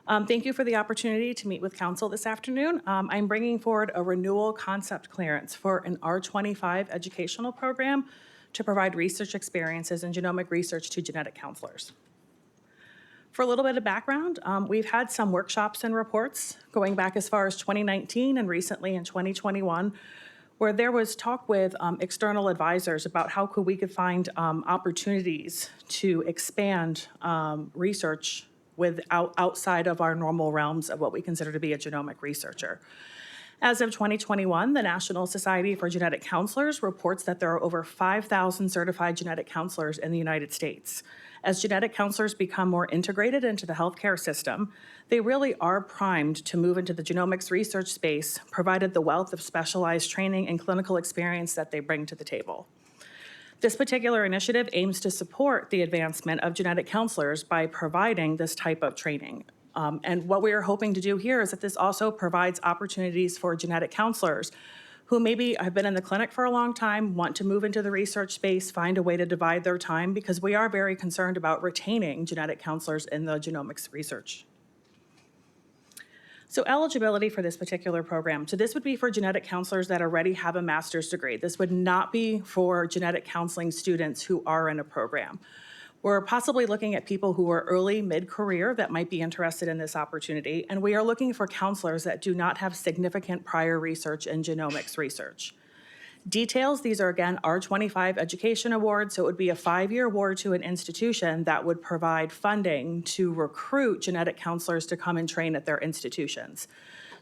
Thank you for the opportunity to meet with council this afternoon. I'm bringing forward a renewal concept clearance for an R25 educational program to provide research experiences in genomic research to genetic counselors. For a little bit of background, we've had some workshops and reports going back as far as 2019 and recently in 2021, where there was talk with external advisors about how we could find opportunities to expand research outside of our normal realms of what we consider to be a genomic researcher. As of 2021, the National Society for Genetic Counselors reports that there are over 5,000 certified genetic counselors in the United States. As genetic counselors become more integrated into the healthcare system, they really are primed to move into the genomics research space, provided the wealth of specialized training and clinical experience that they bring to the table. This particular initiative aims to support the advancement of genetic counselors by providing this type of training. And what we are hoping to do here is that this also provides opportunities for genetic counselors who maybe have been in the clinic for a long time, want to move into the research space, find a way to divide their time, because we are very concerned about retaining genetic counselors in the genomics research. So eligibility for this particular program. So this would be for genetic counselors that already have a master's degree. This would not be for genetic counseling students who are in a program. We're possibly looking at people who are early, mid-career that might be interested in this opportunity, and we are looking for counselors that do not have significant prior research in genomics research. Details, these are again R25 Education Awards, so it would be a 5-year award to an institution that would provide funding to recruit genetic counselors to come and train at their institutions.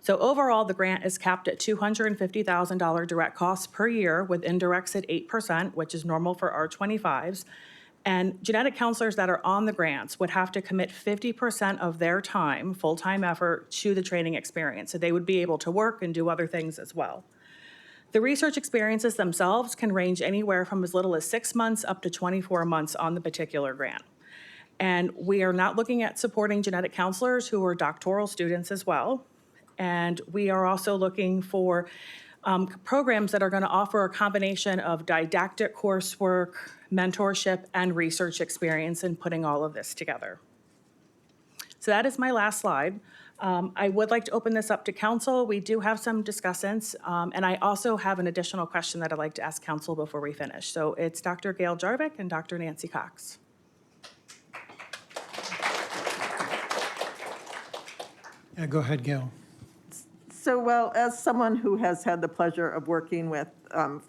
So overall, the grant is capped at $250,000 direct costs per year with indirects at 8%, which is normal for R25s. And genetic counselors that are on the grants would have to commit 50% of their time, full-time effort, to the training experience. So they would be able to work and do other things as well. The research experiences themselves can range anywhere from as little as 6 months up to 24 months on the particular grant. And we are not looking at supporting genetic counselors who are doctoral students as well. And we are also looking for programs that are going to offer a combination of didactic coursework, mentorship, and research experience in putting all of this together. So that is my last slide. I would like to open this up to council. We do have some discussants, and I also have an additional question that I'd like to ask council before we finish. So it's Dr. Gail Jarvik and Dr. Nancy Cox. Yeah, go ahead, Gail. So, well, as someone who has had the pleasure of working with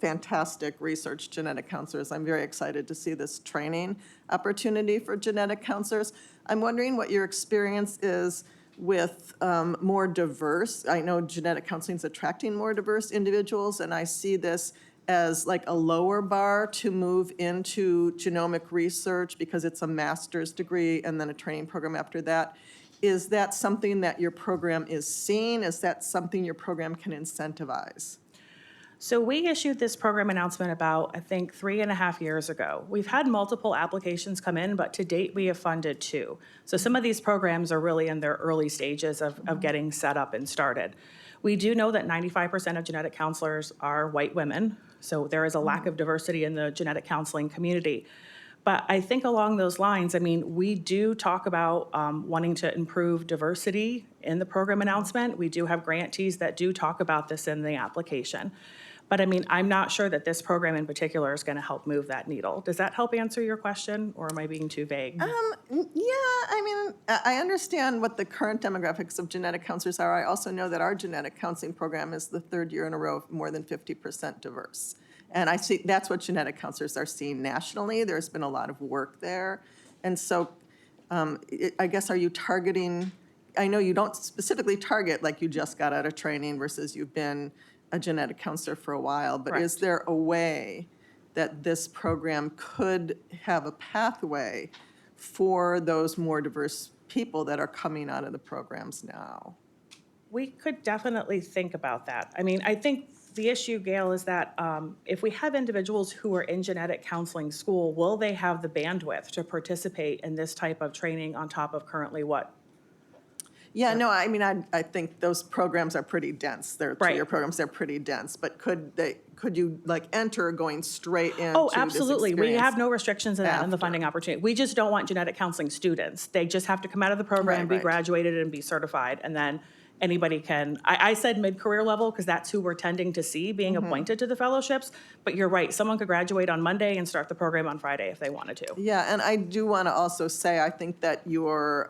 fantastic research genetic counselors, I'm very excited to see this training opportunity for genetic counselors. I'm wondering what your experience is with more diverse, I know genetic counseling is attracting more diverse individuals, and I see this as like a lower bar to move into genomic research because it's a master's degree and then a training program after that. Is that something that your program is seeing? Is that something your program can incentivize? So we issued this program announcement about, I think, 3.5 years ago. We've had multiple applications come in, but to date we have funded 2. So some of these programs are really in their early stages of getting set up and started. We do know that 95% of genetic counselors are white women, so there is a lack of diversity in the genetic counseling community. But I think along those lines, I mean, we do talk about wanting to improve diversity in the program announcement. We do have grantees that do talk about this in the application. But I mean, I'm not sure that this program in particular is going to help move that needle. Does that help answer your question, or am I being too vague? Yeah, I mean, I understand what the current demographics of genetic counselors are. I also know that our genetic counseling program is the 3rd year in a row of more than 50% diverse. And I see that's what genetic counselors are seeing nationally. There's been a lot of work there. And so I guess, are you targeting, I know you don't specifically target like you just got out of training versus you've been a genetic counselor for a while, but Correct. Is there a way that this program could have a pathway for those more diverse people that are coming out of the programs now? We could definitely think about that. I mean, I think the issue, Gail, is that if we have individuals who are in genetic counseling school, will they have the bandwidth to participate in this type of training on top of currently what? Yeah, no, I mean, I think those programs are pretty dense. They're Right. two-year programs, they're pretty dense. But could you like enter going straight into Oh, this absolutely. We experience? have no restrictions in that in the after? funding opportunity. We just don't want genetic counseling students. They just have to come out of the program, Right, be right. graduated, and be certified. And then anybody can, I said mid-career level because that's who we're tending to see being Mm-hmm. appointed to the fellowships. But you're right, someone could graduate on Monday and start the program on Friday if they wanted to. Yeah, and I do want to also say, I think that your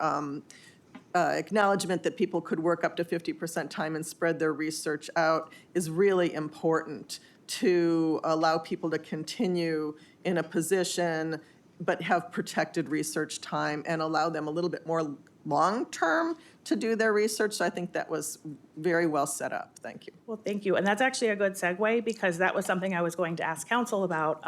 acknowledgement that people could work up to 50% time and spread their research out is really important to allow people to continue in a position but have protected research time and allow them a little bit more long-term to do their research. So I think that was very well set up. Thank you. Well, thank you. And that's actually a good segue because that was something I was going to ask council about.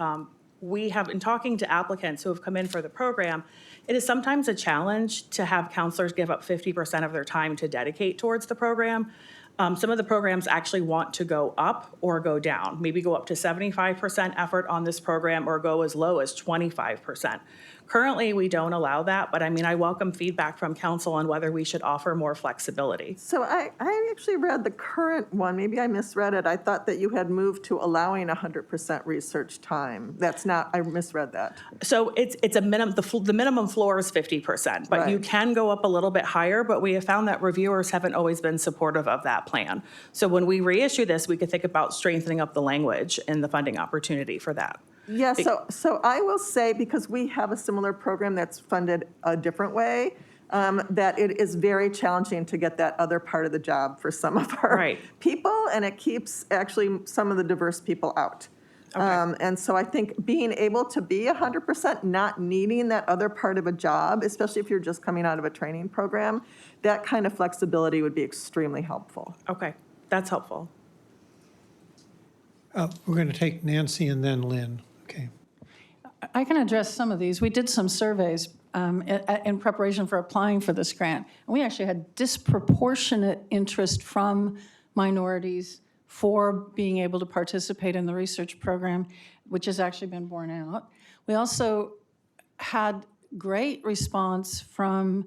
We have, in talking to applicants who have come in for the program, it is sometimes a challenge to have counselors give up 50% of their time to dedicate towards the program. Some of the programs actually want to go up or go down, maybe go up to 75% effort on this program or go as low as 25%. Currently, we don't allow that, but I mean, I welcome feedback from council on whether we should offer more flexibility. So I actually read the current one, maybe I misread it. I thought that you had moved to allowing 100% research time. That's not, I misread that. So it's a minimum, the minimum floor is 50%, but you Right. can go up a little bit higher, but we have found that reviewers haven't always been supportive of that plan. So when we reissue this, we could think about strengthening up the language and the funding opportunity for that. Yeah, so I will say, because we have a similar program that's funded a different way, that it is very challenging to get that other part of the job for some of our Right. people, and it keeps actually some of the diverse people out. And so I think being able to be 100%, not needing that other part of a job, especially if you're just coming out of a training program, that kind of flexibility would be extremely helpful. Okay, that's helpful. We're going to take Nancy and then Lynn. Okay. I can address some of these. We did some surveys in preparation for applying for this grant. And we actually had disproportionate interest from minorities for being able to participate in the research program, which has actually been borne out. We also had great response from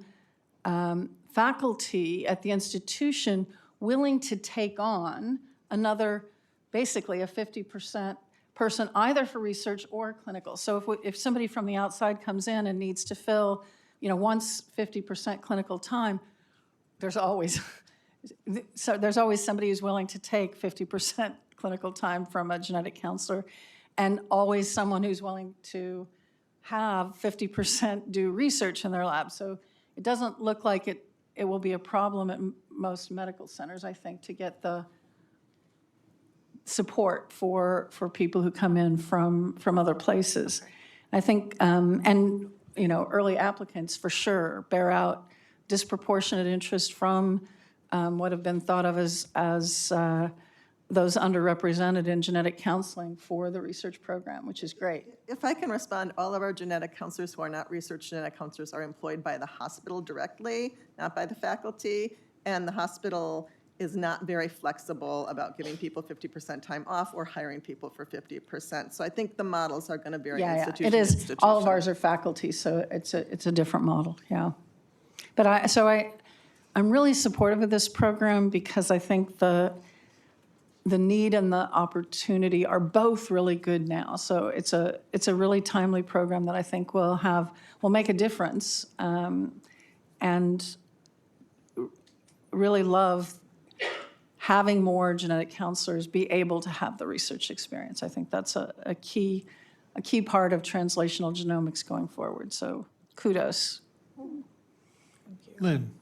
faculty at the institution willing to take on another, basically a 50% person, either for research or clinical. So if somebody from the outside comes in and needs to fill, once 50% clinical time, there's always somebody who's willing to take 50% clinical time from a genetic counselor, and always someone who's willing to have 50% do research in their lab. So it doesn't look like it will be a problem at most medical centers, I think, to get the support for people who come in from other places. I think, early applicants for sure bear out disproportionate interest from what have been thought of as those underrepresented in genetic counseling for the research program, which is great. If I can respond, all of our genetic counselors who are not research genetic counselors are employed by the hospital directly, not by the faculty, and the hospital is not very flexible about giving people 50% time off or hiring people for 50%. So I think the models are going to vary institution It to is. institution. All of ours are faculty, so it's a different model, yeah. But I'm really supportive of this program because I think the need and the opportunity are both really good now. So it's a really timely program that I think will make a difference, and really love having more genetic counselors be able to have the research experience. I think that's a key part of translational genomics going forward. So kudos. Lynn.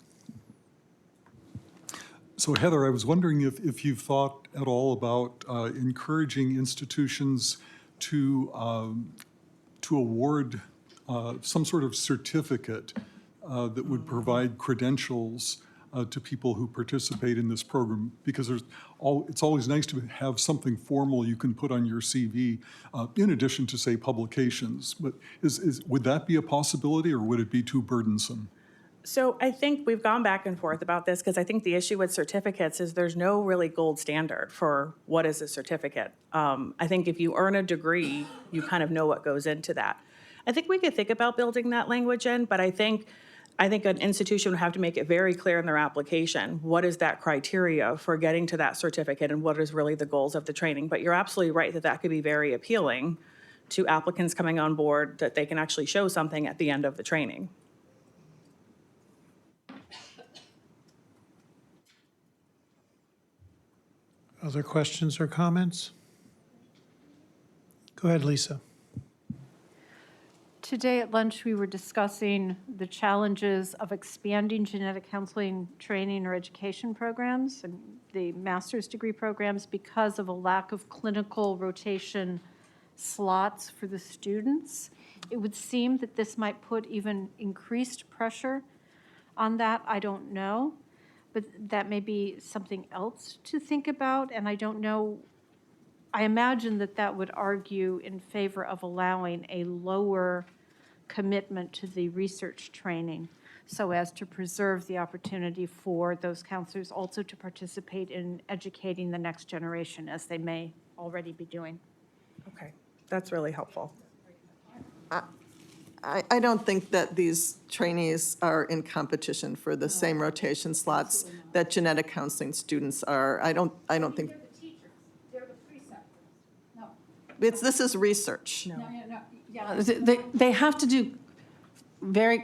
So Heather, I was wondering if you've thought at all about encouraging institutions to award some sort of certificate that would provide credentials to people who participate in this program, because it's always nice to have something formal you can put on your CV, in addition to, say, publications. But would that be a possibility, or would it be too burdensome? So I think we've gone back and forth about this because I think the issue with certificates is there's no really gold standard for what is a certificate. I think if you earn a degree, you kind of know what goes into that. I think we could think about building that language in, but I think I think an institution would have to make it very clear in their application, what is that criteria for getting to that certificate and what is really the goals of the training. But you're absolutely right that that could be very appealing to applicants coming on board, that they can actually show something at the end of the training. Other questions or comments? Go ahead, Lisa. Today at lunch, we were discussing the challenges of expanding genetic counseling training or education programs and the master's degree programs because of a lack of clinical rotation slots for the students. It would seem that this might put even increased pressure on that. I don't know, but that may be something else to think about, and I don't know. I imagine that that would argue in favor of allowing a lower commitment to the research training so as to preserve the opportunity for those counselors also to participate in educating the next generation, as they may already be doing. Okay, that's really helpful. I don't think that these trainees are in competition for the same rotation slots that genetic counseling students are. I don't think. They're the teachers, they're the preceptors. No. This is research. Yeah, they have to do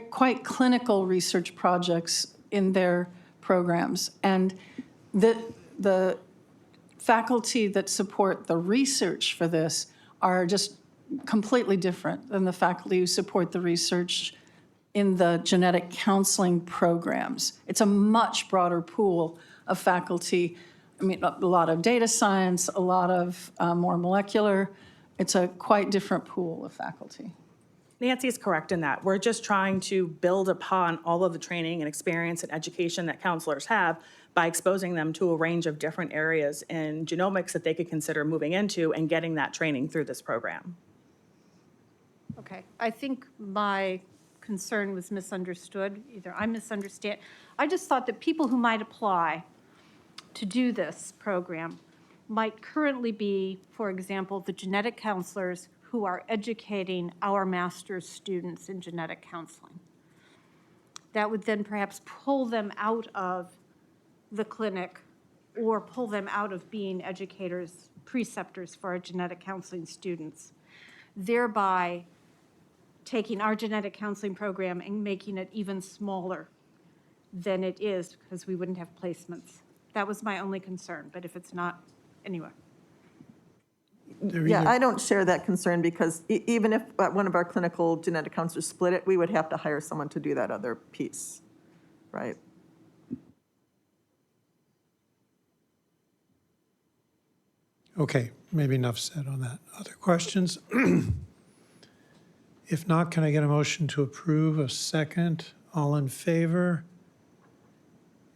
quite clinical research projects in their programs. And the faculty that support the research for this are just completely different than the faculty who support the research in the genetic counseling programs. It's a much broader pool of faculty. I mean, a lot of data science, a lot of more molecular. It's a quite different pool of faculty. Nancy is correct in that. We're just trying to build upon all of the training and experience and education that counselors have by exposing them to a range of different areas in genomics that they could consider moving into and getting that training through this program. Okay, I think my concern was misunderstood. Either I misunderstand. I just thought that people who might apply to do this program might currently be, for example, the genetic counselors who are educating our master's students in genetic counseling. That would then perhaps pull them out of the clinic or pull them out of being educators, preceptors for our genetic counseling students, thereby taking our genetic counseling program and making it even smaller than it is because we wouldn't have placements. That was my only concern, but if it's not, anyway. Yeah, I don't share that concern because even if one of our clinical genetic counselors split it, we would have to hire someone to do that other piece, right? Okay, maybe enough said on that. Other questions? If not, can I get a motion to approve? A second? All in favor?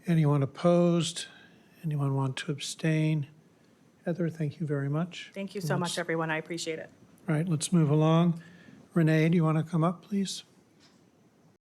Anyone opposed? Anyone want to abstain? Heather, thank you very much. Thank you so much, everyone. I appreciate it. All right, let's move along. Renee, do you want to come up, please?